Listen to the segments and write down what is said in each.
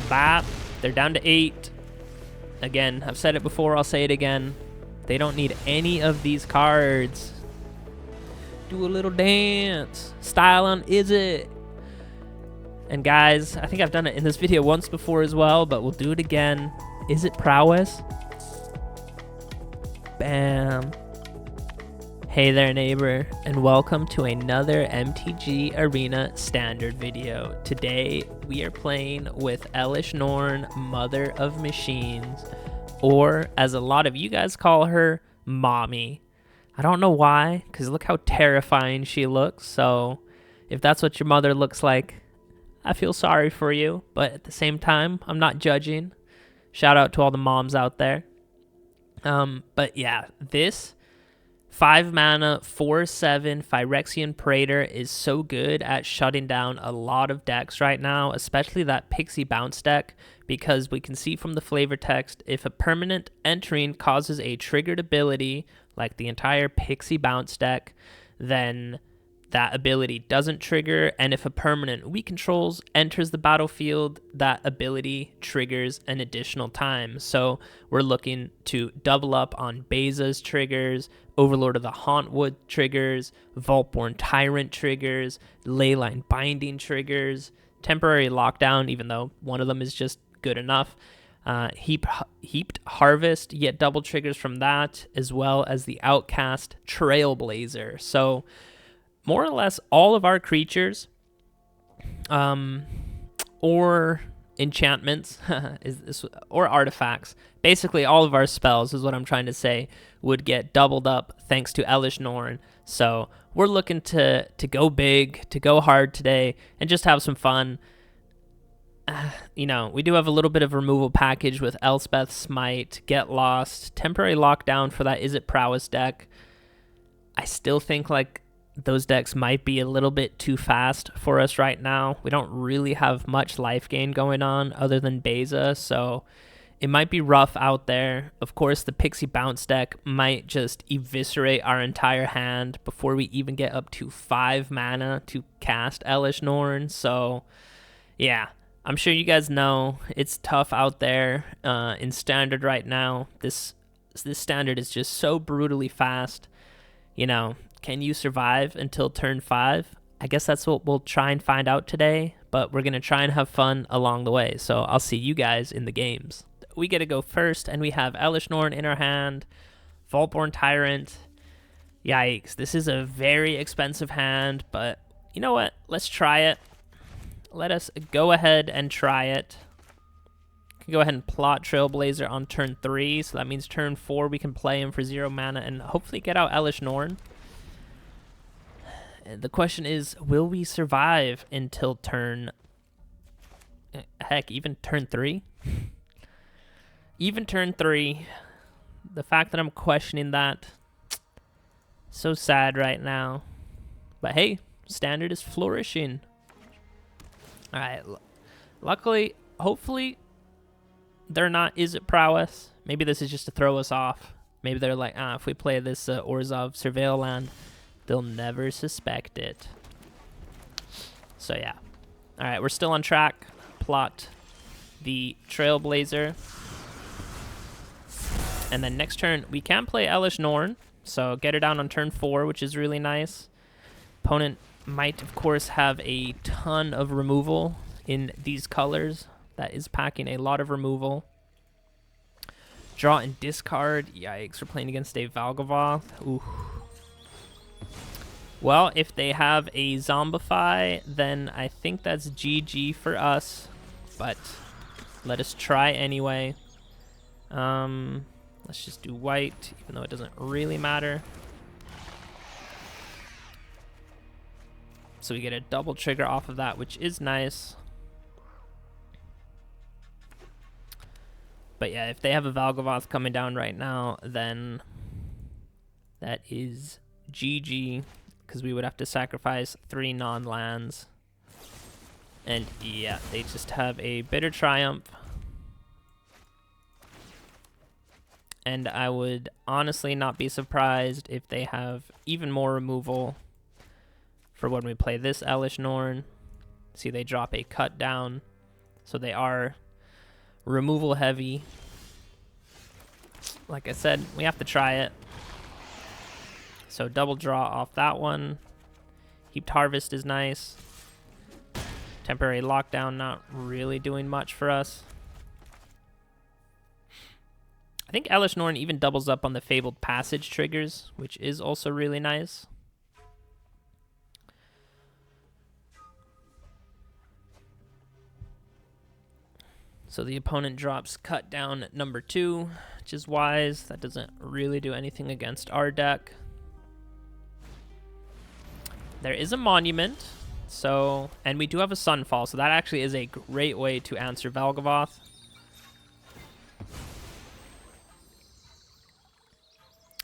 Bop. They're down to 8. Again, I've said it before, I'll say it again. They don't need any of these cards. Do a little dance. Style on Izzet. And guys, I think I've done it in this video once before as well, but we'll do it again. Izzet prowess. Bam. Hey there, neighbor, and welcome to another MTG Arena Standard video. Today, we are playing with Elesh Norn, Mother of Machines, or as a lot of you guys call her, Mommy. I don't know why, because look how terrifying she looks, so if that's what your mother looks like, I feel sorry for you, but at the same time, I'm not judging. Shout out to all the moms out there. But yeah, this 5 mana, 4/7 Phyrexian Praetor is so good at shutting down a lot of decks right now, especially that Pixie bounce deck, because we can see from the flavor text, if a permanent entering causes a triggered ability, like the entire Pixie bounce deck, then that ability doesn't trigger, and if a permanent we controls enters the battlefield, that ability triggers an additional time. So we're looking to double up on Beza's triggers, Overlord of the Hauntwood triggers, Vaultborn Tyrant triggers, Leyline Binding triggers, Temporary Lockdown, even though one of them is just good enough, Heaped Harvest, yet double triggers from that, as well as the Outcast Trailblazer. So more or less all of our creatures or enchantments or artifacts, basically all of our spells is what I'm trying to say, would get doubled up thanks to Elesh Norn. So we're looking to go big, to go hard today, and just have some fun. You know, we do have a little bit of removal package with Elspeth, Smite, Get Lost, Temporary Lockdown for that Izzet Prowess deck. I still think like those decks might be a little bit too fast for us right now. We don't really have much life gain going on other than Beza, so it might be rough out there. Of course, the Pixie bounce deck might just eviscerate our entire hand before we even get up to 5 mana to cast Elesh Norn. So yeah, I'm sure you guys know it's tough out there in Standard right now. This Standard is just so brutally fast. You know, can you survive until turn 5? I guess that's what we'll try and find out today, but we're going to try and have fun along the way. So I'll see you guys in the games. We get to go first, and we have Elesh Norn in our hand, Vaultborn Tyrant. Yikes, this is a very expensive hand, but you know what? Let's try it. Let us go ahead and try it. Go ahead and plot Trailblazer on turn 3, so that means turn 4 we can play him for 0 mana and hopefully get out Elesh Norn. The question is, will we survive until turn... heck, even turn 3? Even turn 3. The fact that I'm questioning that, so sad right now. But hey, Standard is flourishing. Alright, luckily, hopefully, they're not Izzet Prowess. Maybe this is just to throw us off. Maybe they're like, if we play this Orzhov Surveil land, they'll never suspect it. So yeah. Alright, we're still on track. Plot the Trailblazer. And then next turn, we can play Elesh Norn. So get her down on turn 4, which is really nice. Opponent might, of course, have a ton of removal in these colors. That is packing a lot of removal. Draw and discard. Yikes, we're playing against a Valavoth. Ooh. Well, if they have a Zombify, then I think that's GG for us. But let us try anyway. Let's just do white, even though it doesn't really matter. So we get a double trigger off of that, which is nice. But yeah, if they have a Valavoth coming down right now, then that is GG, because we would have to sacrifice 3 non-lands. And yeah, they just have a Bitter Triumph. And I would honestly not be surprised if they have even more removal for when we play this Elesh Norn. See, they drop a cut down. So they are removal heavy. Like I said, we have to try it. So double draw off that one. Heaped Harvest is nice. Temporary Lockdown not really doing much for us. I think Elesh Norn even doubles up on the Fabled Passage triggers, which is also really nice. So the opponent drops Cut Down at number 2, which is wise. That doesn't really do anything against our deck. There is a Monument, so, and we do have a Sunfall, so that actually is a great way to answer Valavoth.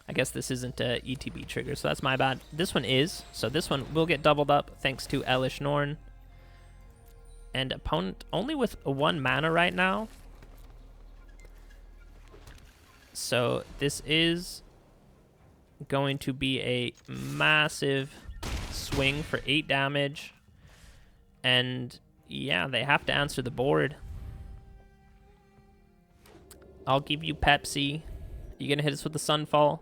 I guess this isn't a ETB trigger, so that's my bad. This one is, so this one will get doubled up thanks to Elesh Norn. And opponent only with 1 mana right now. So this is going to be a massive swing for 8 damage. And yeah, they have to answer the board. I'll give you Pepsi. You gonna hit us with the Sunfall?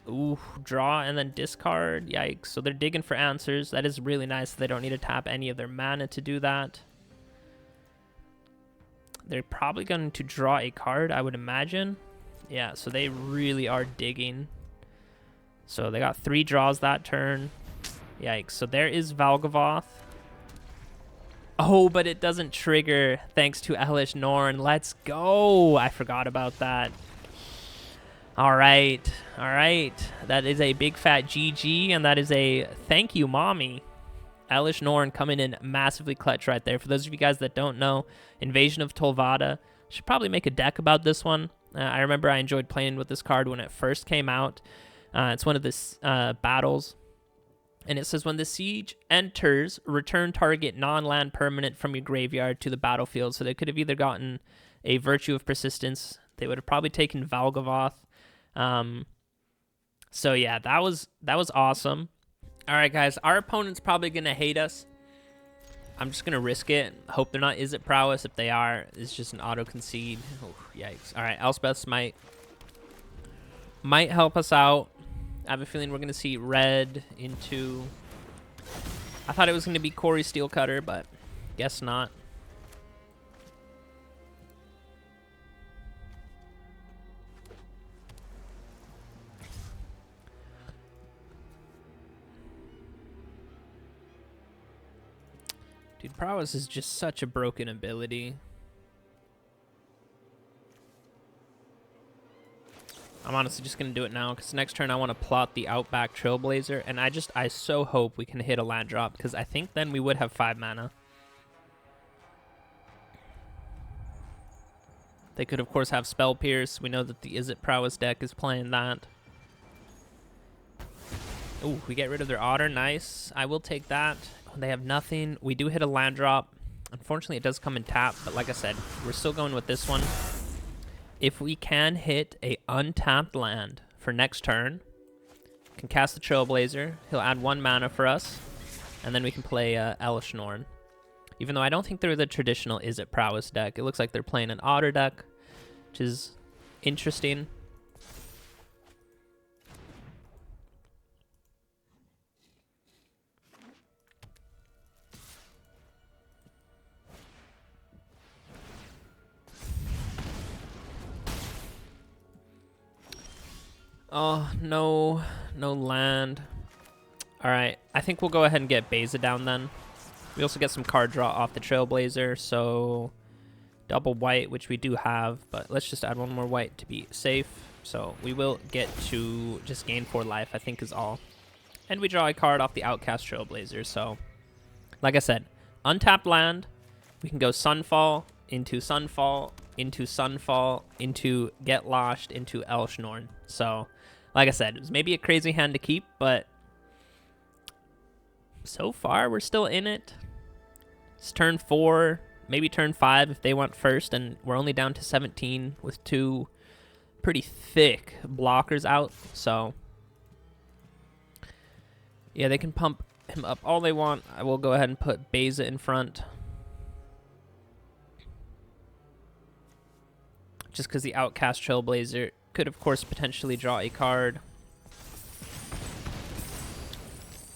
Ooh, draw and then discard. Yikes. So they're digging for answers. That is really nice. They don't need to tap any of their mana to do that. They're probably going to draw a card, I would imagine. Yeah, so they really are digging. So they got 3 draws that turn. Yikes. So there is Valavoth. Oh, but it doesn't trigger thanks to Elesh Norn. Let's go. I forgot about that. All right. That is a big fat GG, and that is a thank you, mommy. Elesh Norn coming in massively clutch right there. For those of you guys that don't know, Invasion of Tolvada. Should probably make a deck about this one. I remember I enjoyed playing with this card when it first came out. It's one of the battles. And it says, when the siege enters, return target non-land permanent from your graveyard to the battlefield. So they could have either gotten a Virtue of Persistence. They would have probably taken Valavoth. So yeah, that was awesome. All right, guys, our opponent's probably gonna hate us. I'm just gonna risk it. Hope they're not Izzet prowess. If they are, it's just an auto concede. Oh, yikes! All right, Elspeth Smite might help us out. I have a feeling we're gonna see red into. I thought it was gonna be Corey Steelcutter, but guess not. Dude, prowess is just such a broken ability. I'm honestly just going to do it now, because next turn I want to plot the Outback Trailblazer, and I so hope we can hit a land drop, because I think then we would have 5 mana. They could, of course, have Spell Pierce. We know that the Izzet Prowess deck is playing that. Ooh, we get rid of their Otter. Nice. I will take that. They have nothing. We do hit a land drop. Unfortunately, it does come in tap, but like I said, we're still going with this one. If we can hit a untapped land for next turn, can cast the Trailblazer. He'll add 1 mana for us, and then we can play Elesh Norn. Even though I don't think they're the traditional Izzet Prowess deck. It looks like they're playing an Otter deck, which is interesting. Oh, no land. All right, I think we'll go ahead and get Beza down then. We also get some card draw off the Trailblazer, so double white, which we do have, but let's just add 1 more white to be safe. So we will get to just gain 4 life, I think is all. And we draw a card off the Outcast Trailblazer, so like I said, untapped land, we can go Sunfall into Sunfall, into Sunfall, into Get Loshed, into Elesh Norn. So, like I said, it was maybe a crazy hand to keep, but so far we're still in it. It's turn 4, maybe turn 5 if they went first, and we're only down to 17 with 2 pretty thick blockers out. So, yeah, they can pump him up all they want. I will go ahead and put Beza in front. just because the Outcast Trailblazer could, of course, potentially draw a card.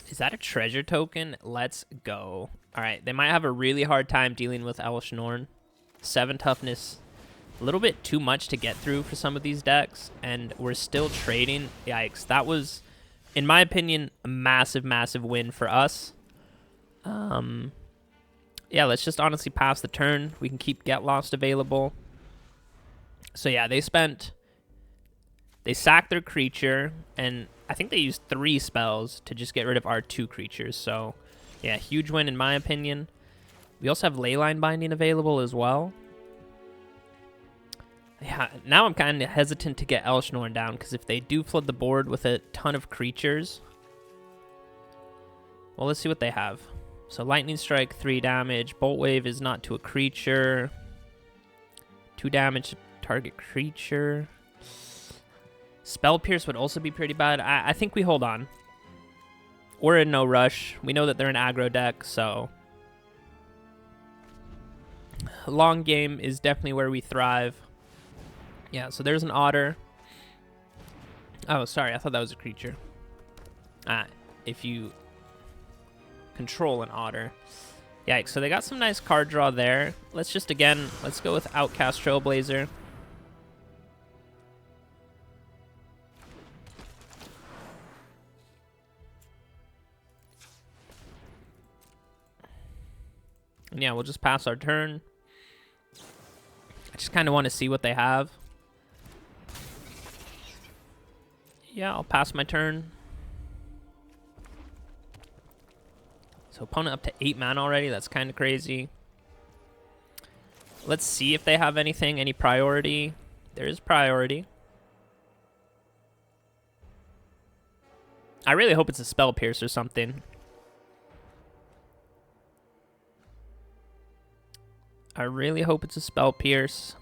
Is that a treasure token? Let's go. All right, they might have a really hard time dealing with Elesh Norn. 7 toughness, a little bit too much to get through for some of these decks, and we're still trading. Yikes, that was, in my opinion, a massive, massive win for us. Yeah, let's just honestly pass the turn. We can keep Get Lost available. So yeah, they sacked their creature, and I think they used 3 spells to just get rid of our 2 creatures. So yeah, huge win in my opinion. We also have Leyline Binding available as well. Yeah, now I'm kind of hesitant to get Elesh Norn down, because if they do flood the board with a ton of creatures... Well, let's see what they have. So Lightning Strike, 3 damage. Bolt Wave is not to a creature. 2 damage to target creature. Spell Pierce would also be pretty bad. I think we hold on. We're in no rush. We know that they're an aggro deck, so... Long game is definitely where we thrive. Yeah, so there's an otter. Oh, sorry, I thought that was a creature. If you control an otter. Yikes, so they got some nice card draw there. Let's just, again, let's go with Outcast Trailblazer. And yeah, we'll just pass our turn. I just kind of want to see what they have. Yeah, I'll pass my turn. So opponent up to 8 mana already. That's kind of crazy. Let's see if they have anything, any priority. There is priority. I really hope it's a Spell Pierce or something. I really hope it's a Spell Pierce.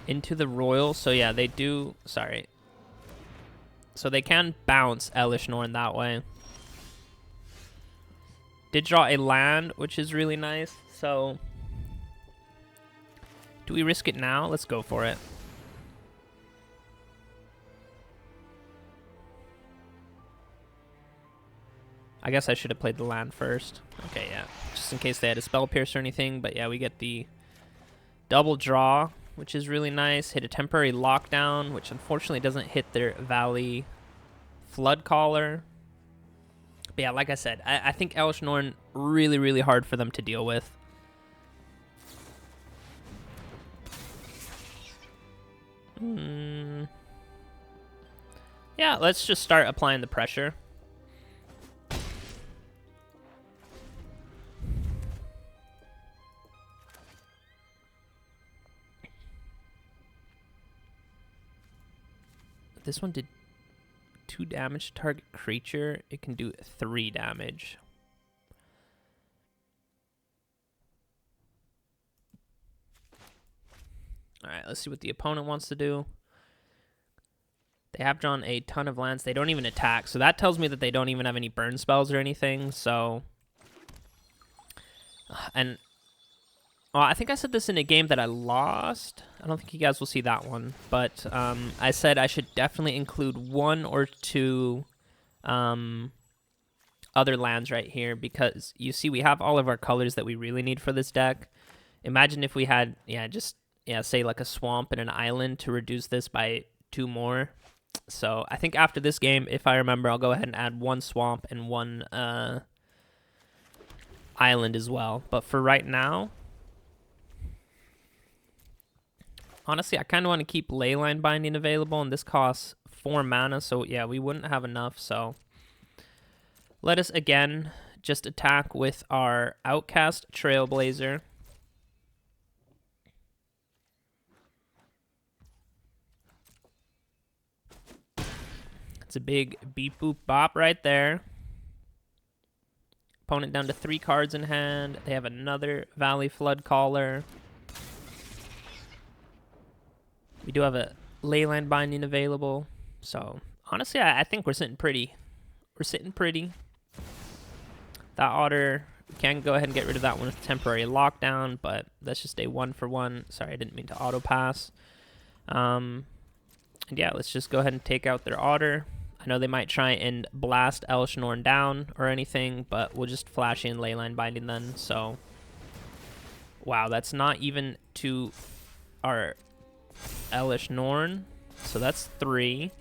Into the Royal. So yeah, they do... Sorry. So they can bounce Elesh Norn that way. Did draw a land, which is really nice. So, do we risk it now? Let's go for it. I guess I should have played the land first. Okay, yeah. Just in case they had a Spell Pierce or anything. But yeah, we get the double draw, which is really nice. Hit a temporary lockdown, which unfortunately doesn't hit their Valley Flood Caller. But yeah, like I said, I think Elesh Norn really, really hard for them to deal with. Yeah, let's just start applying the pressure. This one did 2 damage to target creature. It can do 3 damage. Alright, let's see what the opponent wants to do. They have drawn a ton of lands. They don't even attack, so that tells me that they don't even have any burn spells or anything, so... And... Well, I think I said this in a game that I lost. I don't think you guys will see that one. But I said I should definitely include 1 or 2 other lands right here. Because you see we have all of our colors that we really need for this deck. Imagine if we had, say like a swamp and an island to reduce this by 2 more. So I think after this game, if I remember, I'll go ahead and add 1 swamp and 1 island as well. But for right now... Honestly, I kind of want to keep Leyline Binding available, and this costs 4 mana, so yeah, we wouldn't have enough, so... Let us, again, just attack with our Outcast Trailblazer. It's a big beep boop bop right there. Opponent down to 3 cards in hand. They have another Valley Flood Caller. We do have a Leyline Binding available. So, honestly, I think we're sitting pretty. We're sitting pretty. That otter We can go ahead and get rid of that one with temporary lockdown, but that's just a 1-for-1. Sorry, I didn't mean to auto pass. And yeah, let's just go ahead and take out their otter. I know they might try and blast Elesh Norn down or anything, but we'll just flash in Leyline Binding then. So, wow, that's not even to our Elesh Norn. So that's 3.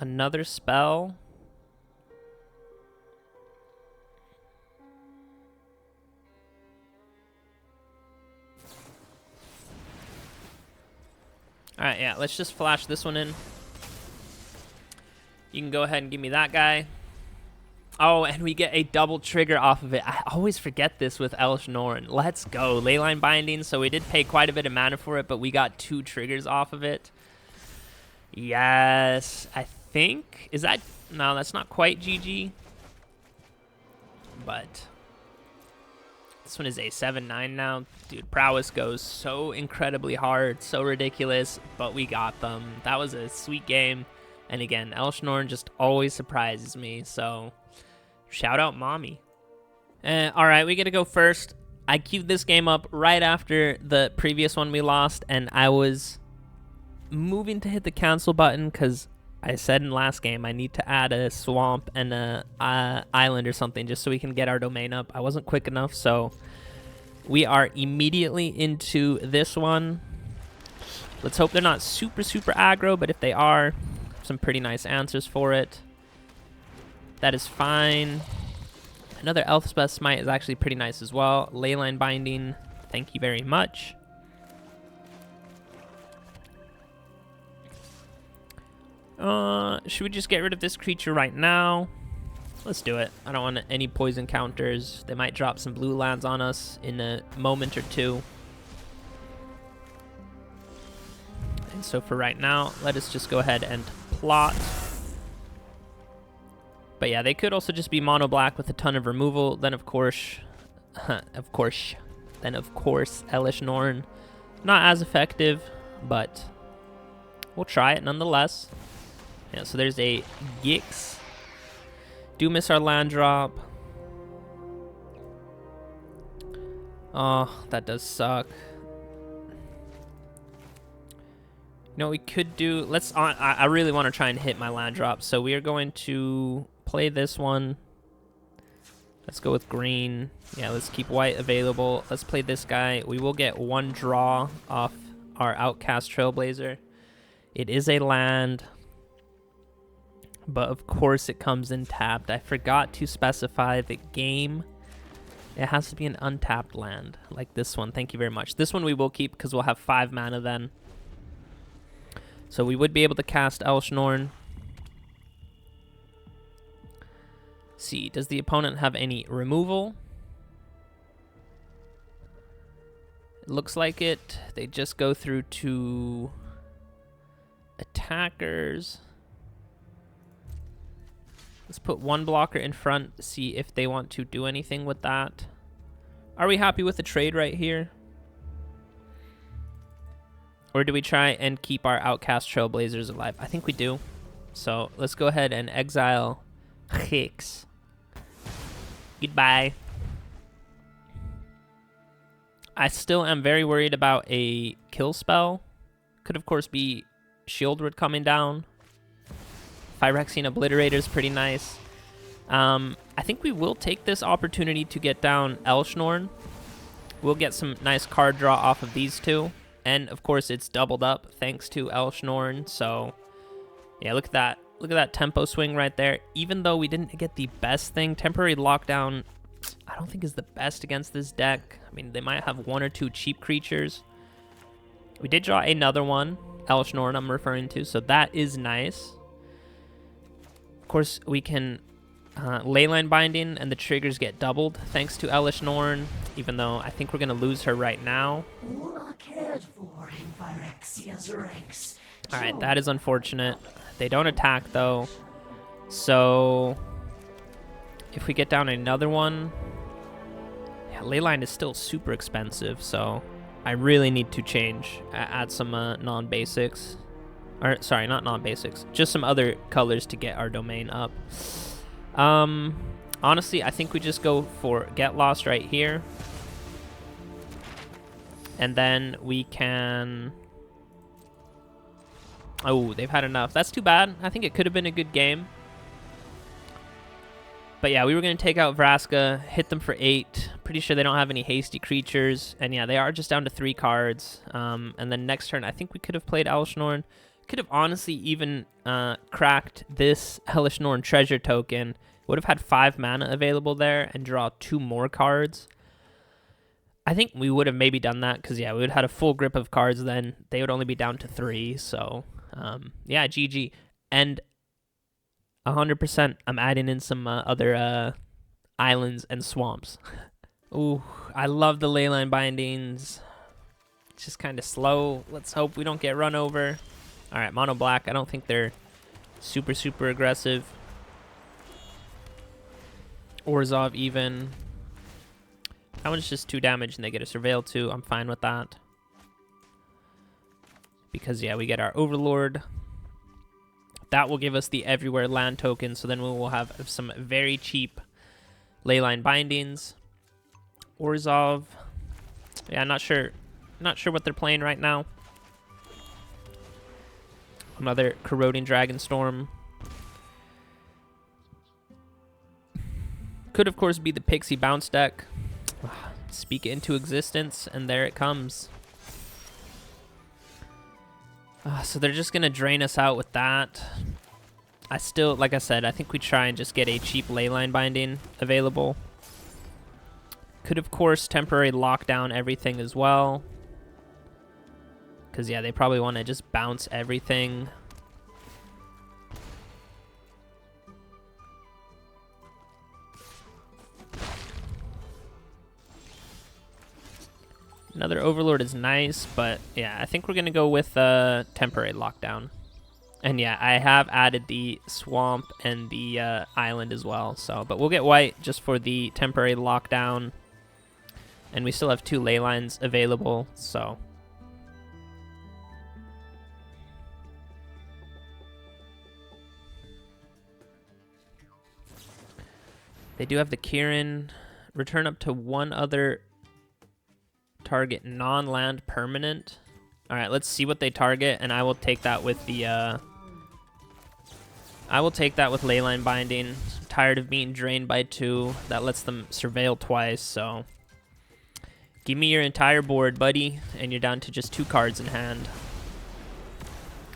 Another spell. Alright, yeah, let's just flash this one in. You can go ahead and give me that guy. Oh, and we get a double trigger off of it. I always forget this with Elesh Norn. Let's go. Leyline Binding. So we did pay quite a bit of mana for it, but we got 2 triggers off of it. Yes. I think... Is that... No, that's not quite GG. But... This one is a 7-9 now. Dude, prowess goes so incredibly hard, so ridiculous, but we got them. That was a sweet game. And again, Elesh Norn just always surprises me, so shout out mommy. All right, we get to go first. I queued this game up right after the previous one we lost, and I was moving to hit the cancel button because I said in last game I need to add a swamp and a island or something just so we can get our domain up. I wasn't quick enough, so we are immediately into this one. Let's hope they're not super aggro, but if they are, some pretty nice answers for it. That is fine. Another Elspeth Smite is actually pretty nice as well. Leyline Binding, thank you very much. Should we just get rid of this creature right now? Let's do it. I don't want any poison counters. They might drop some blue lands on us in a moment or two. And so for right now, let us just go ahead and plot. But yeah, they could also just be mono black with a ton of removal. Then of course, Elesh Norn. Not as effective, but we'll try it nonetheless. Yeah, so there's a Gix. Do miss our land drop. Oh, that does suck. You know what we could do? Let's. I really want to try and hit my land drop, so we are going to play this one. Let's go with green. Yeah, let's keep white available. Let's play this guy. We will get 1 draw off our Outcast Trailblazer. It is a land, but of course it comes in tapped. I forgot to specify the game. It has to be an untapped land, like this one. Thank you very much. This one we will keep because we'll have 5 mana then. So we would be able to cast Elesh Norn. See, does the opponent have any removal? It looks like it. They just go through to attackers. Let's put 1 blocker in front, see if they want to do anything with that. Are we happy with the trade right here? Or do we try and keep our Outcast Trailblazers alive? I think we do. So let's go ahead and exile Hicks. Goodbye. I still am very worried about a kill spell. Could of course be Shieldred coming down. Phyrexian Obliterator is pretty nice. I think we will take this opportunity to get down Elesh Norn. We'll get some nice card draw off of these 2. And of course it's doubled up thanks to Elesh Norn. So yeah, look at that. Look at that tempo swing right there. Even though we didn't get the best thing, temporary lockdown I don't think is the best against this deck. I mean, they might have 1 or 2 cheap creatures. We did draw another one, Elesh Norn I'm referring to, so that is nice. Of course, we can Leyline Binding and the triggers get doubled thanks to Elesh Norn, even though I think we're going to lose her right now. Alright, that is unfortunate. They don't attack though, so if we get down another one, yeah, Leyline is still super expensive, so I really need to change, add some non-basics, or sorry, not non-basics, just some other colors to get our domain up. Honestly, I think we just go for Get Lost right here. And then we can... Oh, they've had enough. That's too bad. I think it could have been a good game. But yeah, we were going to take out Vraska, hit them for 8. Pretty sure they don't have any hasty creatures. And yeah, they are just down to 3 cards. And then next turn, I think we could have played Elesh Norn. Could have honestly even cracked this Elesh Norn treasure token. Would have had 5 mana available there and draw 2 more cards. I think we would have maybe done that because, yeah, we would have had a full grip of cards then. They would only be down to 3. So, yeah, GG. And 100%, I'm adding in some other islands and swamps. Ooh, I love the leyline bindings. It's just kind of slow. Let's hope we don't get run over. All right, mono black. I don't think they're super, super aggressive. Orzhov even. That one's just 2 damage and they get a surveil too. I'm fine with that. Because, yeah, we get our Overlord. That will give us the everywhere land token, so then we will have some very cheap leyline bindings. Orzhov. Yeah, not sure what they're playing right now. Another Corroding Dragonstorm. Could, of course, be the Pixie bounce deck. Speak it into existence, and there it comes. So they're just going to drain us out with that. I still, like I said, I think we try and just get a cheap leyline binding available. Could, of course, temporary lock down everything as well. Because, yeah, they probably want to just bounce everything. Another Overlord is nice, but yeah, I think we're going to go with temporary lockdown. And yeah, I have added the swamp and the island as well. So, but we'll get white just for the temporary lockdown. And we still have 2 ley lines available, so. They do have the Kirin. Return up to 1 other target non-land permanent. All right, let's see what they target, and I will take that with the leyline binding. I'm tired of being drained by 2. That lets them surveil twice, so give me your entire board, buddy, and you're down to just 2 cards in hand.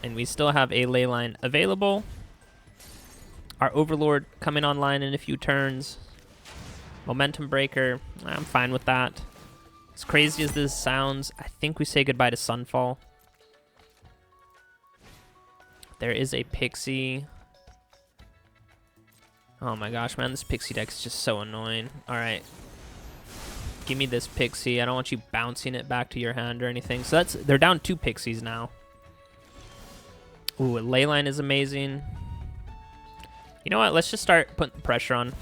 And we still have a leyline available. Our Overlord coming online in a few turns. Momentum Breaker, I'm fine with that. As crazy as this sounds, I think we say goodbye to Sunfall. There is a Pixie. Oh my gosh, man, this Pixie deck is just so annoying. All right. Give me this Pixie. I don't want you bouncing it back to your hand or anything. So they're down 2 Pixies now. Ooh, a Leyline is amazing. You know what? Let's just start putting pressure on.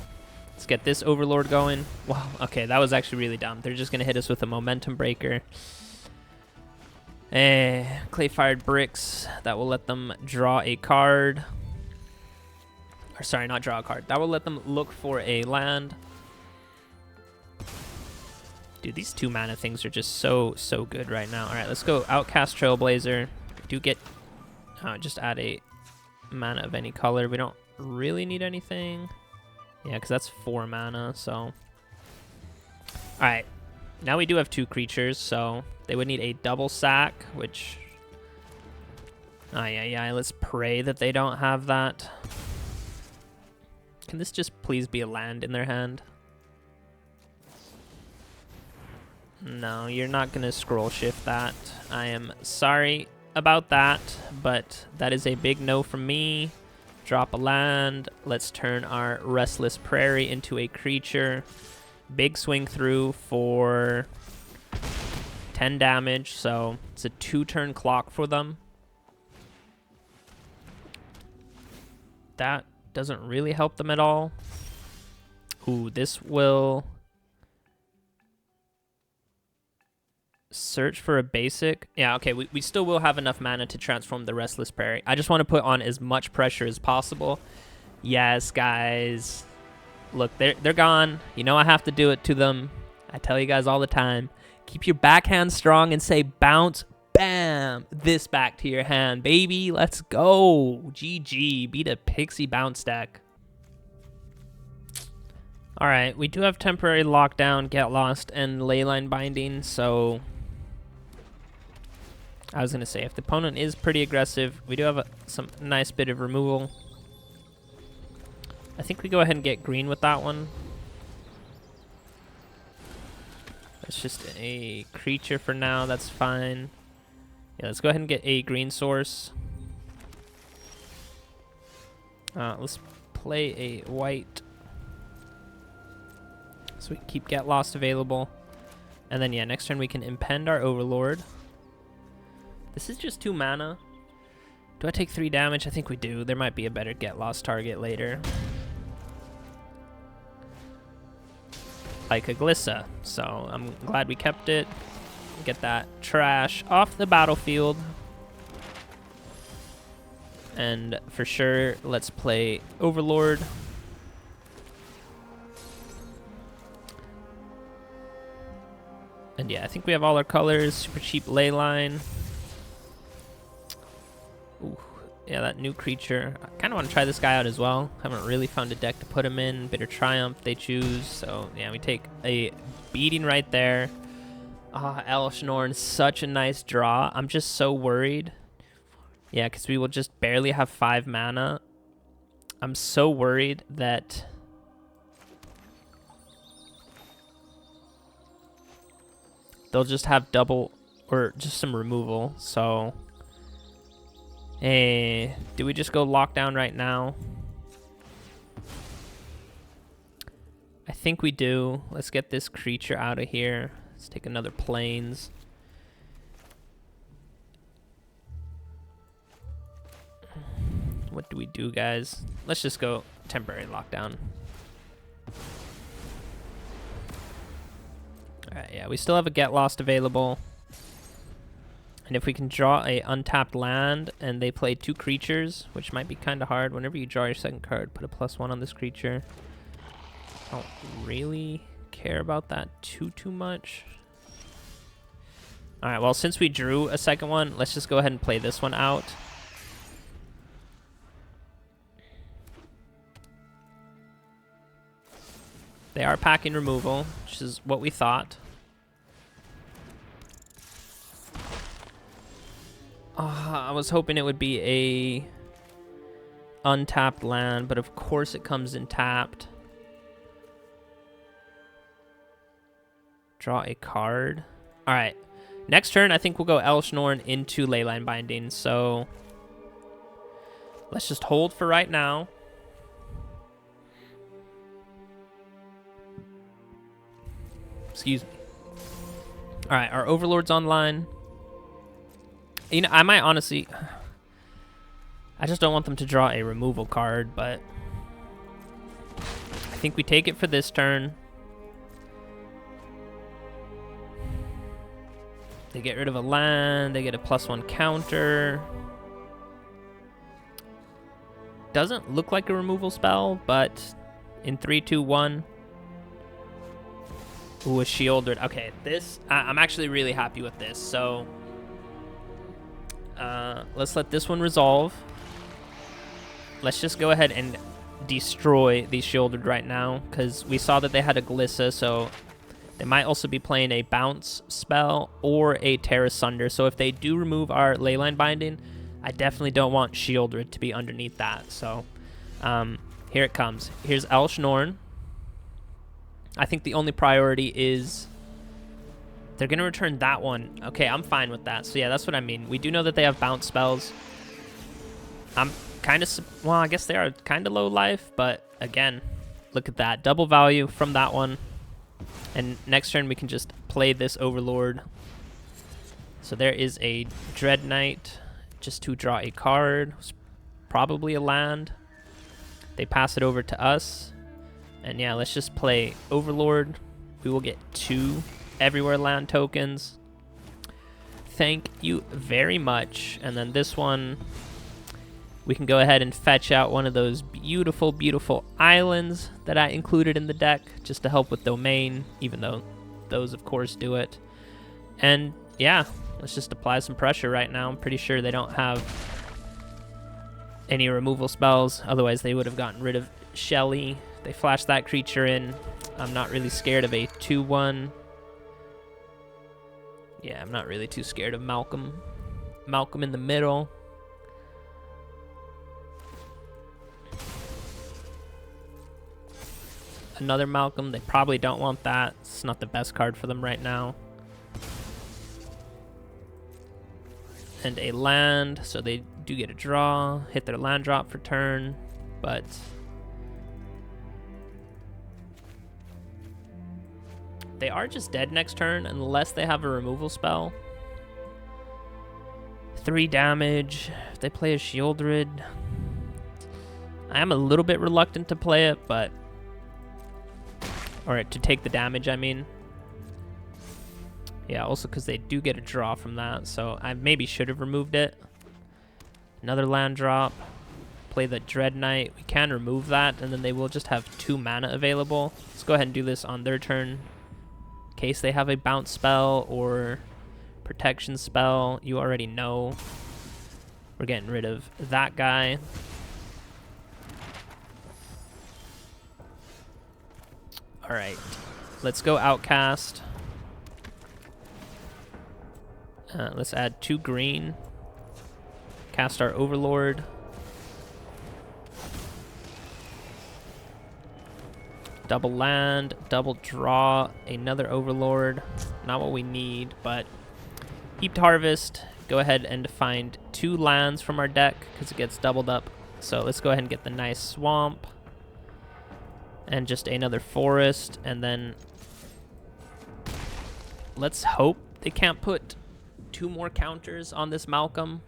Let's get this Overlord going. Wow, okay, that was actually really dumb. They're just going to hit us with a Momentum Breaker. Clay-fired Bricks. That will let them draw a card. Or sorry, not draw a card. That will let them look for a land. Dude, these 2 mana things are just so good right now. All right, let's go Outcast Trailblazer. We do get... just add a mana of any color. We don't really need anything. Yeah, because that's 4 mana, so... Alright, now we do have 2 creatures, so they would need a double sack, which... yeah, let's pray that they don't have that. Can this just please be a land in their hand? No, you're not going to scroll shift that. I am sorry about that, but that is a big no from me. Drop a land. Let's turn our Restless Prairie into a creature. Big swing through for 10 damage, so it's a 2-turn clock for them. That doesn't really help them at all. Ooh, this will... Search for a basic. Yeah, okay, we still will have enough mana to transform the Restless Prairie. I just want to put on as much pressure as possible Yes, guys. Look, they're gone. You know I have to do it to them. I tell you guys all the time. Keep your backhand strong and say bounce, bam. This back to your hand, baby. Let's go. GG. Beat a Pixie bounce deck. All right, we do have temporary lockdown, get lost, and leyline binding, so I was going to say, if the opponent is pretty aggressive, we do have some nice bit of removal. I think we go ahead and get green with that one. It's just a creature for now, that's fine. Yeah, let's go ahead and get a green source. Let's play a white. So we can keep Get Lost available. And then, yeah, next turn we can impend our Overlord. This is just 2 mana. Do I take 3 damage? I think we do. There might be a better Get Lost target later. Like a Glissa. So I'm glad we kept it. Get that trash off the battlefield. And for sure, let's play Overlord. And yeah, I think we have all our colors. Super cheap leyline. Ooh, yeah, that new creature. I kind of want to try this guy out as well. Haven't really found a deck to put him in. Bitter Triumph they choose. So yeah, we take a beating right there. Elesh Norn, such a nice draw. I'm just so worried. Yeah, because we will just barely have 5 mana. I'm so worried that they'll just have double or just some removal. So, hey, do we just go lockdown right now? I think we do. Let's get this creature out of here. Let's take another plains. What do we do, guys? Let's just go temporary lockdown. Alright, yeah, we still have a Get Lost available. And if we can draw a untapped land and they play 2 creatures, which might be kind of hard. Whenever you draw your second card, put a +1 on this creature. I don't really care about that too much. Alright, well, since we drew a second one, let's just go ahead and play this one out. They are packing removal, which is what we thought. I was hoping it would be a untapped land, but of course it comes in tapped. Draw a card. All right. Next turn, I think we'll go Elesh Norn into Leyline Binding. So let's just hold for right now. Excuse me. All right, our Overlord's online. You know, I might honestly... I just don't want them to draw a removal card, but I think we take it for this turn. They get rid of a land. They get a +1 counter. Doesn't look like a removal spell, but in 3, 2, 1. Ooh, a shielded. Okay, this... I'm actually really happy with this, so... let's let this one resolve. Let's just go ahead and destroy the shielded right now, because we saw that they had a Glissa, so they might also be playing a bounce spell or a Terra Sunder. So if they do remove our Leyline Binding, I definitely don't want Shieldred to be underneath that. So here it comes. Here's Elesh Norn. I think the only priority is they're going to return that one. Okay, I'm fine with that. So yeah, that's what I mean. We do know that they have bounce spells. I'm kind of, well, I guess they are kind of low life, but again, look at that. Double value from that one. And next turn we can just play this Overlord. So there is a Dread Knight just to draw a card. It's probably a land. They pass it over to us. And yeah, let's just play Overlord. We will get 2 everywhere land tokens. Thank you very much. And then this one, we can go ahead and fetch out one of those beautiful, beautiful islands that I included in the deck just to help with domain, even though those, of course, do it. And yeah, let's just apply some pressure right now. I'm pretty sure they don't have any removal spells. Otherwise, they would have gotten rid of Shelly. They flashed that creature in. I'm not really scared of a 2-1. Yeah, I'm not really too scared of Malcolm. Malcolm in the middle. Another Malcolm. They probably don't want that. It's not the best card for them right now. And a land, so they do get a draw. Hit their land drop for turn, but they are just dead next turn unless they have a removal spell. 3 damage. If they play a Shieldred, I am a little bit reluctant to play it, but or to take the damage, I mean. Yeah, also because they do get a draw from that, so I maybe should have removed it. Another land drop. Play the Dread Knight. We can remove that, and then they will just have 2 mana available. Let's go ahead and do this on their turn. In case they have a bounce spell or protection spell, you already know. We're getting rid of that guy. All right, let's go Outcast. Let's add 2 green. Cast our Overlord. Double land, double draw, another Overlord. Not what we need, but Heaped Harvest. Go ahead and find 2 lands from our deck because it gets doubled up. So let's go ahead and get the nice Swamp. And just another Forest. And then let's hope they can't put 2 more counters on this Malcolm.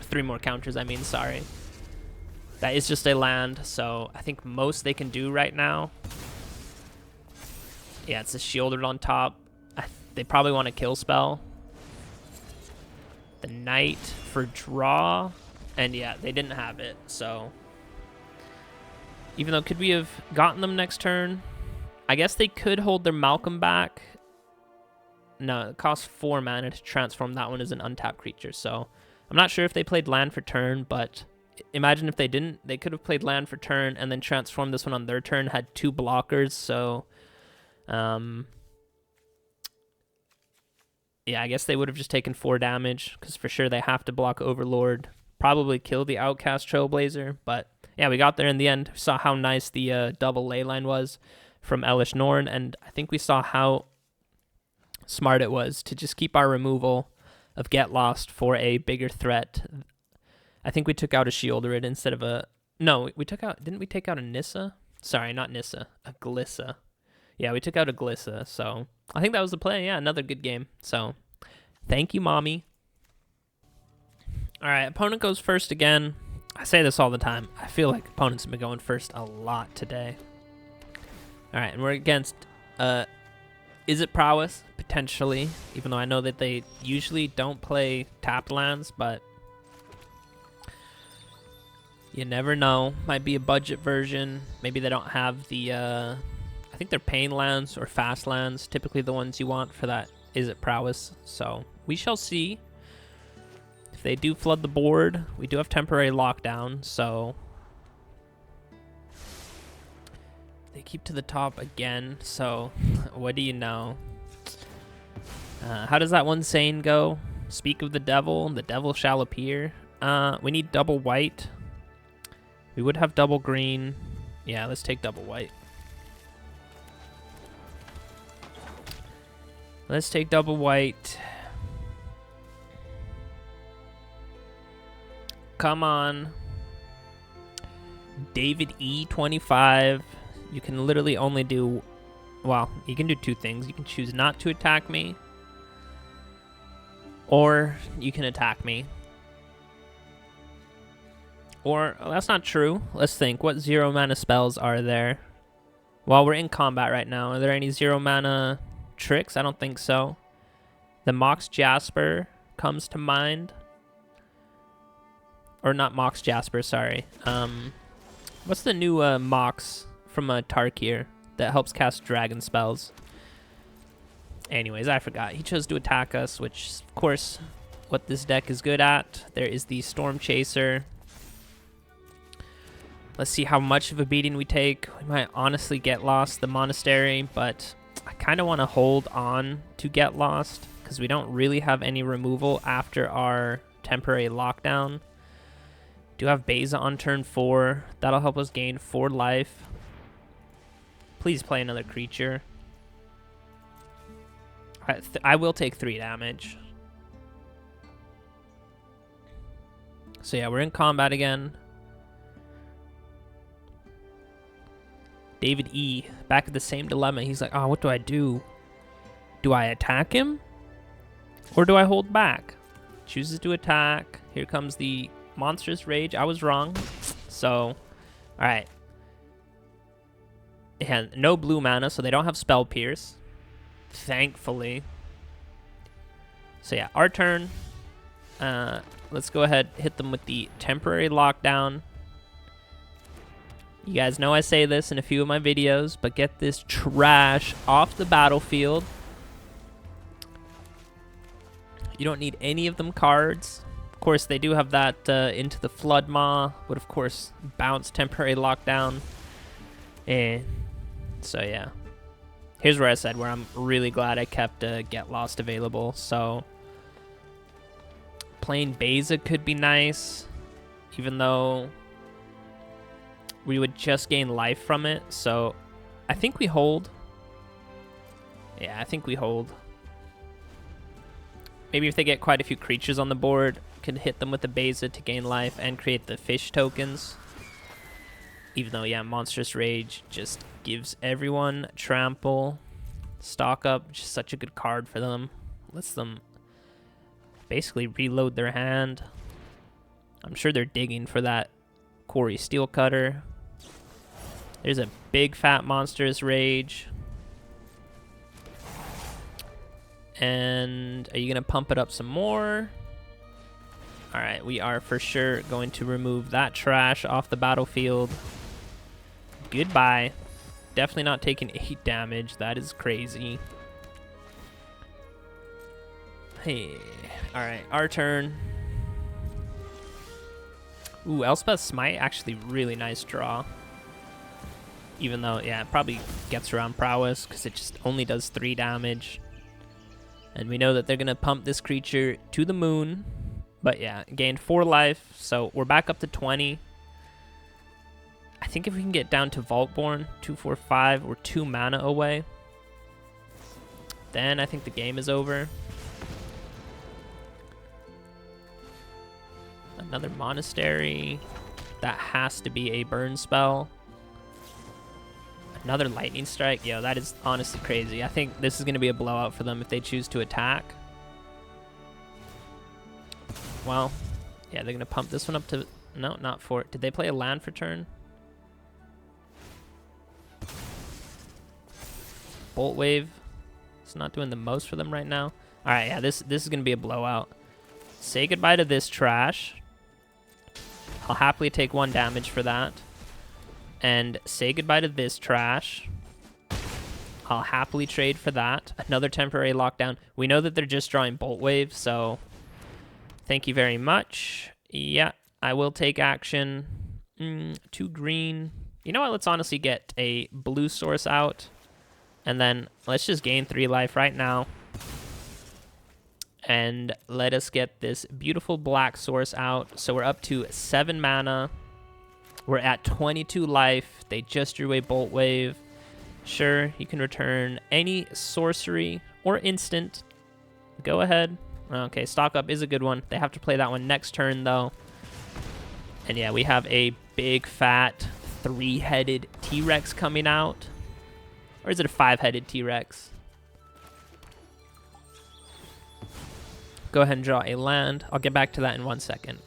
3 more counters, I mean, sorry. That is just a land, so I think most they can do right now. Yeah, it's a Shieldred on top. They probably want a kill spell. The Knight for draw. And yeah, they didn't have it, so. Even though, could we have gotten them next turn? I guess they could hold their Malcolm back. No, it costs 4 mana to transform that one as an untapped creature, so I'm not sure if they played land for turn, but imagine if they didn't. They could have played land for turn and then transformed this one on their turn, had 2 blockers, so yeah, I guess they would have just taken 4 damage, because for sure they have to block Overlord, probably kill the Outcast Trailblazer, but yeah, we got there in the end. We saw how nice the double leyline was from Elesh Norn, and I think we saw how smart it was to just keep our removal of Get Lost for a bigger threat. I think we took out a Shieldred instead of a... No, we took out... Didn't we take out a Nissa? Sorry, not Nissa. A Glissa. Yeah, we took out a Glissa, so I think that was the play. Yeah, another good game. So, thank you, Mommy. All right, opponent goes first again. I say this all the time. I feel like opponents have been going first a lot today. All right, and we're against... Izzet prowess, potentially, even though I know that they usually don't play tapped lands, but you never know. Might be a budget version. Maybe they don't have the, I think they're pain lands or fast lands, typically the ones you want for that Izzet prowess. So we shall see. If they do flood the board, we do have temporary lockdown, so they keep to the top again, so what do you know? How does that one saying go? Speak of the devil shall appear. We need double white. We would have double green. Yeah, let's take double white. Let's take double white. Come on. David E25. You can literally only do, well, you can do 2 things. You can choose not to attack me, or you can attack me. Or, well, that's not true. Let's think. What 0 mana spells are there? Well, we're in combat right now. Are there any 0 mana tricks? I don't think so. The Mox Jasper comes to mind. or not Mox Jasper, sorry. What's the new Mox from Tarkir that helps cast dragon spells? Anyways, I forgot. He chose to attack us, which, of course, what this deck is good at. There is the Storm Chaser. Let's see how much of a beating we take. We might honestly get lost the Monastery, but I kind of want to hold on to get lost because we don't really have any removal after our temporary lockdown. Do have Beza on turn 4. That'll help us gain 4 life. Please play another creature. I will take 3 damage. So yeah, we're in combat again. David E. back at the same dilemma. He's like, oh, what do I do? Do I attack him? Or do I hold back? Chooses to attack. Here comes the Monstrous Rage. I was wrong. So, alright. It has no blue mana, so they don't have Spell Pierce. Thankfully. So yeah, our turn. Let's go ahead, hit them with the temporary lockdown. You guys know I say this in a few of my videos, but get this trash off the battlefield. You don't need any of them cards. Of course, they do have that Into the Flood Maw, would of course bounce temporary lockdown. And so yeah. Here's where I said where I'm really glad I kept Get Lost available. So playing Beza could be nice, even though we would just gain life from it. So I think we hold. Yeah, I think we hold. Maybe if they get quite a few creatures on the board, could hit them with the Beza to gain life and create the fish tokens. Even though, yeah, Monstrous Rage just gives everyone trample. Stock Up, just such a good card for them. Lets them basically reload their hand. I'm sure they're digging for that Quarry Steel Cutter. There's a big fat Monstrous Rage. And are you going to pump it up some more? All right, we are for sure going to remove that trash off the battlefield. Goodbye. Definitely not taking 8 damage. That is crazy. Hey. All right, our turn. Ooh, Elspeth Smite, actually really nice draw. Even though, yeah, it probably gets around prowess because it just only does 3 damage. And we know that they're going to pump this creature to the moon. But yeah, gained 4 life, so we're back up to 20. I think if we can get down to Vaultborn, 2, 4, 5, we're 2 mana away. Then I think the game is over. Another Monastery. That has to be a burn spell. Another Lightning Strike. Yo, that is honestly crazy. I think this is going to be a blowout for them if they choose to attack. Well, yeah, they're going to pump this one up to... No, not 4. Did they play a land for turn? Bolt Wave. It's not doing the most for them right now. All right, yeah, this is going to be a blowout. Say goodbye to this trash. I'll happily take 1 damage for that. And say goodbye to this trash. I'll happily trade for that. Another temporary lockdown. We know that they're just drawing Bolt Wave, so thank you very much. Yeah, I will take action. 2 green. You know what? Let's honestly get a blue source out. And then let's just gain 3 life right now. And let us get this beautiful black source out. So we're up to 7 mana. We're at 22 life. They just drew a Bolt Wave. Sure, you can return any sorcery or instant. Go ahead. Okay, Stock Up is a good one. They have to play that one next turn, though. And yeah, we have a big, fat, 3-headed T-Rex coming out. Or is it a 5-headed T-Rex? Go ahead and draw a land. I'll get back to that in 1 second.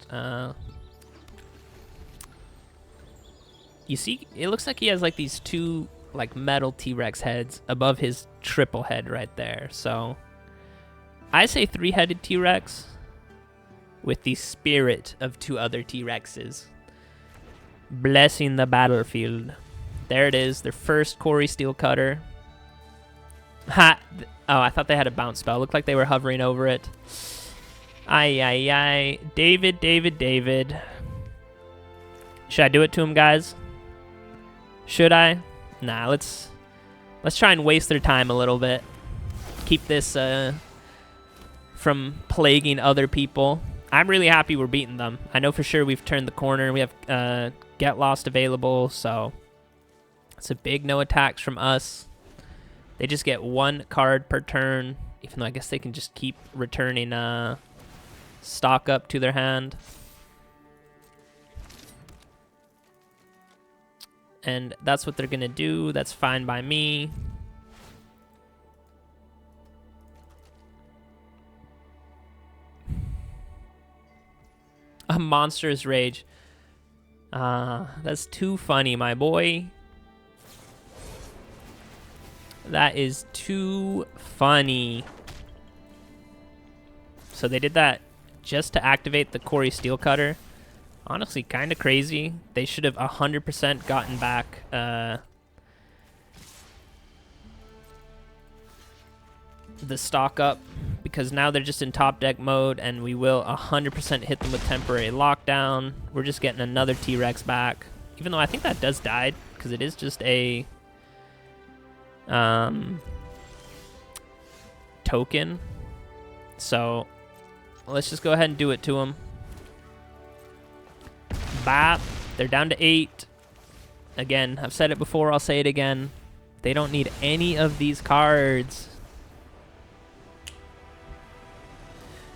You see, it looks like he has like these 2 like metal T-Rex heads above his triple head right there. So I say 3-headed T-Rex with the spirit of 2 other T-Rexes. Blessing the battlefield. There it is, their first Quarry Steel Cutter. Ha! Oh, I thought they had a bounce spell. Looked like they were hovering over it. Ay, ay, ay. David, David, David. Should I do it to him, guys? Should I? Nah, let's try and waste their time a little bit. Keep this from plaguing other people. I'm really happy we're beating them. I know for sure we've turned the corner. We have Get Lost available, so it's a big no attacks from us. They just get 1 card per turn, even though I guess they can just keep returning stock up to their hand. And that's what they're going to do. That's fine by me. A monstrous rage. That's too funny, my boy. That is too funny. So they did that just to activate the Quarry Steel Cutter. Honestly, kind of crazy. They should have 100% gotten back the stock up, because now they're just in top deck mode, and we will 100% hit them with temporary lockdown. We're just getting another T-Rex back, even though I think that does die, because it is just a token. So let's just go ahead and do it to them. Bap. They're down to 8. Again, I've said it before, I'll say it again. They don't need any of these cards.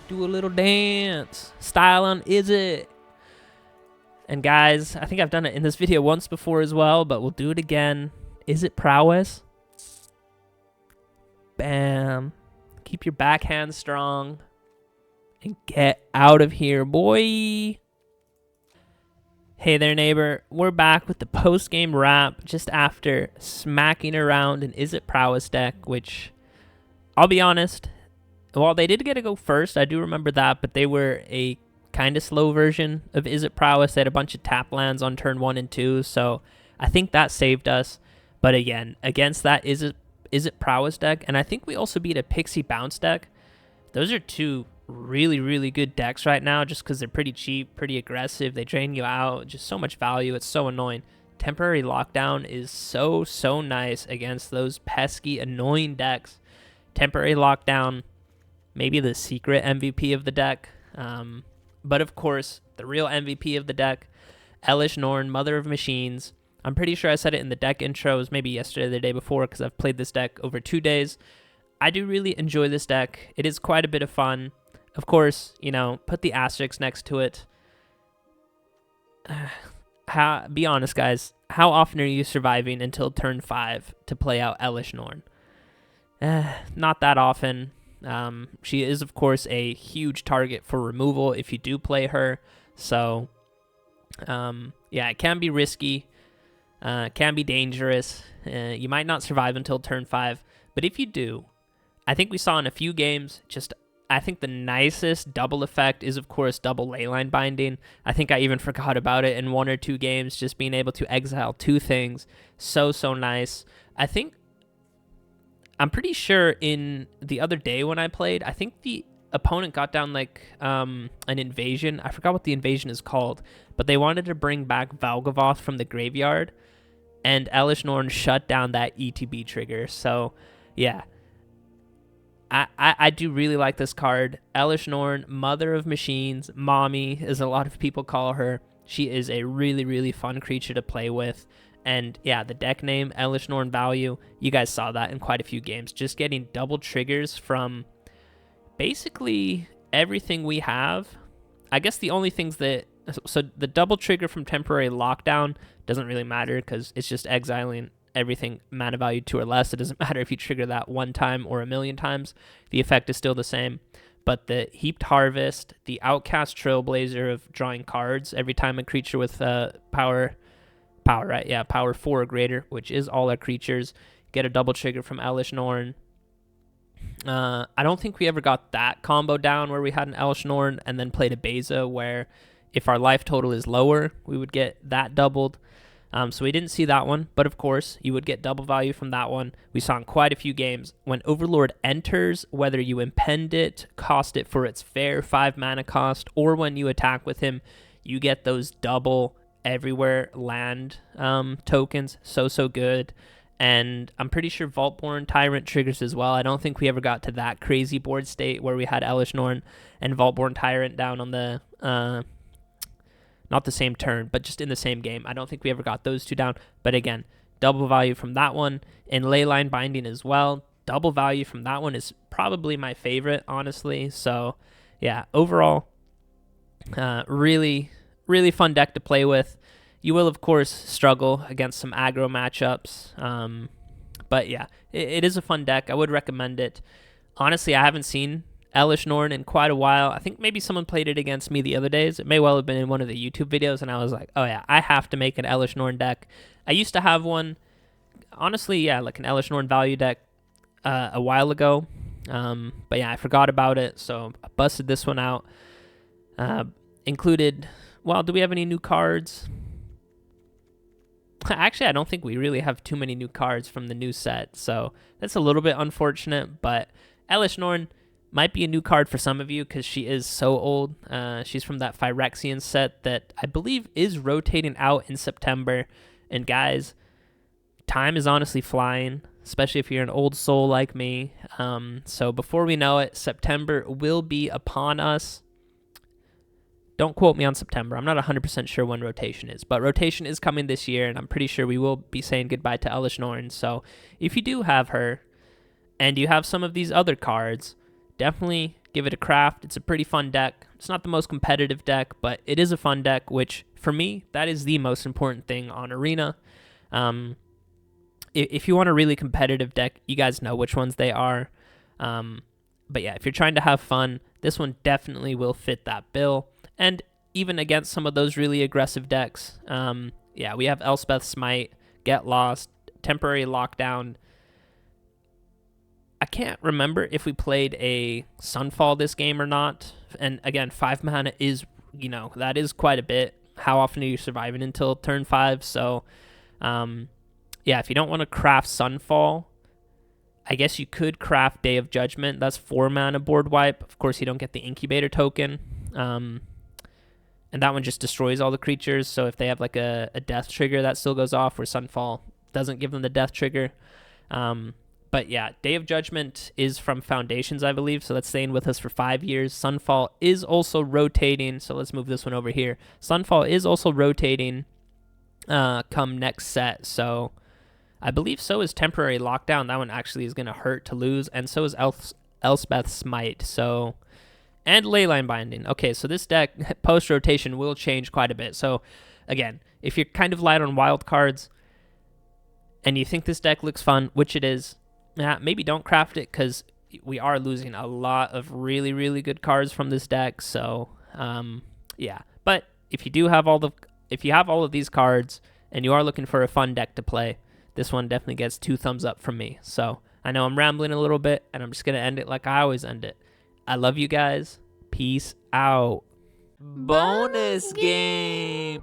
Do a little dance. Style on Izzet. And guys, I think I've done it in this video once before as well, but we'll do it again. Izzet prowess. Bam. Keep your backhand strong. And get out of here, boy. Hey there, neighbor. We're back with the post-game wrap just after smacking around an Izzet prowess deck, which, I'll be honest, while they did get to go first, I do remember that, but they were a kind of slow version of Izzet prowess. They had a bunch of tap lands on turn 1 and 2, so I think that saved us. But again, against that Izzet prowess deck, and I think we also beat a Pixie bounce deck. Those are 2 really, really good decks right now, just because they're pretty cheap, pretty aggressive. They drain you out, just so much value. It's so annoying. Temporary lockdown is so nice against those pesky, annoying decks. Temporary lockdown, maybe the secret MVP of the deck. But of course, the real MVP of the deck, Elesh Norn, Mother of Machines. I'm pretty sure I said it in the deck intros, maybe yesterday or the day before, because I've played this deck over 2 days. I do really enjoy this deck. It is quite a bit of fun. Of course, you know, put the asterisk next to it. Be honest, guys. How often are you surviving until turn 5 to play out Elesh Norn? Not that often. She is, of course, a huge target for removal if you do play her. So, yeah, it can be risky. Can be dangerous. You might not survive until turn 5. But if you do, I think we saw in a few games, I think the nicest double effect is, of course, double leyline binding. I think I even forgot about it in 1 or 2 games, just being able to exile 2 things. So nice. I'm pretty sure in the other day when I played, I think the opponent got down like an invasion. I forgot what the invasion is called, but they wanted to bring back Valavoth from the graveyard, and Elesh Norn shut down that ETB trigger. So, yeah. I do really like this card. Elesh Norn, Mother of Machines, Mommy, as a lot of people call her. She is a really, really fun creature to play with. And yeah, the deck name, Elesh Norn value, you guys saw that in quite a few games. Just getting double triggers from basically everything we have. I guess the only things that... So the double trigger from temporary lockdown doesn't really matter because it's just exiling everything mana value 2 or less. It doesn't matter if you trigger that 1 time or 1,000,000 times. The effect is still the same. But the Heaped Harvest, the Outcast Trailblazer of drawing cards every time a creature with power, right? Yeah, power 4 or greater, which is all our creatures, get a double trigger from Elesh Norn. I don't think we ever got that combo down where we had an Elesh Norn and then played a Beza where if our life total is lower, we would get that doubled. So we didn't see that one, but of course, you would get double value from that one. We saw in quite a few games, when Overlord enters, whether you impend it, cost it for its fair 5 mana cost, or when you attack with him, you get those double everywhere land tokens. So good. And I'm pretty sure Vaultborn Tyrant triggers as well. I don't think we ever got to that crazy board state where we had Elesh Norn and Vaultborn Tyrant down on the... not the same turn, but just in the same game. I don't think we ever got those two down. But again, double value from that one. And Leyline Binding as well. Double value from that one is probably my favorite, honestly. So, yeah, overall, really, really fun deck to play with. You will, of course, struggle against some aggro matchups. But, yeah, it is a fun deck. I would recommend it. Honestly, I haven't seen Elesh Norn in quite a while. I think maybe someone played it against me the other days. It may well have been in one of the YouTube videos, and I was like, oh yeah, I have to make an Elesh Norn deck. I used to have one, honestly, yeah, like an Elesh Norn value deck a while ago. But yeah, I forgot about it, so I busted this one out. Included, well, do we have any new cards? Actually, I don't think we really have too many new cards from the new set, so that's a little bit unfortunate, but Elesh Norn might be a new card for some of you because she is so old. She's from that Phyrexian set that I believe is rotating out in September. And guys, time is honestly flying, especially if you're an old soul like me. So before we know it, September will be upon us. Don't quote me on September. I'm not 100% sure when rotation is, but rotation is coming this year, and I'm pretty sure we will be saying goodbye to Elesh Norn. So if you do have her, and you have some of these other cards, definitely give it a craft. It's a pretty fun deck. It's not the most competitive deck, but it is a fun deck, which for me, that is the most important thing on Arena. If you want a really competitive deck, you guys know which ones they are. But yeah, if you're trying to have fun, this one definitely will fit that bill. And even against some of those really aggressive decks, yeah, we have Elspeth, Smite, Get Lost, Temporary Lockdown. I can't remember if we played a Sunfall this game or not. And again, 5 mana is, that is quite a bit. How often are you surviving until turn 5? So, yeah, if you don't want to craft Sunfall, I guess you could craft Day of Judgment. That's 4 mana board wipe. Of course, you don't get the Incubator token. And that one just destroys all the creatures. So if they have like a death trigger, that still goes off, where Sunfall doesn't give them the death trigger. But yeah, Day of Judgment is from Foundations, I believe, so that's staying with us for 5 years. Sunfall is also rotating, so let's move this one over here. Sunfall is also rotating come next set, so I believe so is Temporary Lockdown. That one actually is going to hurt to lose, and so is Elspeth Smite, so... And Leyline Binding. Okay, so this deck, post-rotation, will change quite a bit. So, again, if you're kind of light on wild cards, and you think this deck looks fun, which it is, maybe don't craft it, because we are losing a lot of really, really good cards from this deck. So, yeah. But if you have all of these cards and you are looking for a fun deck to play, this one definitely gets 2 thumbs up from me. So I know I'm rambling a little bit, and I'm just gonna end it like I always end it. I love you guys. Peace out. Bonus game.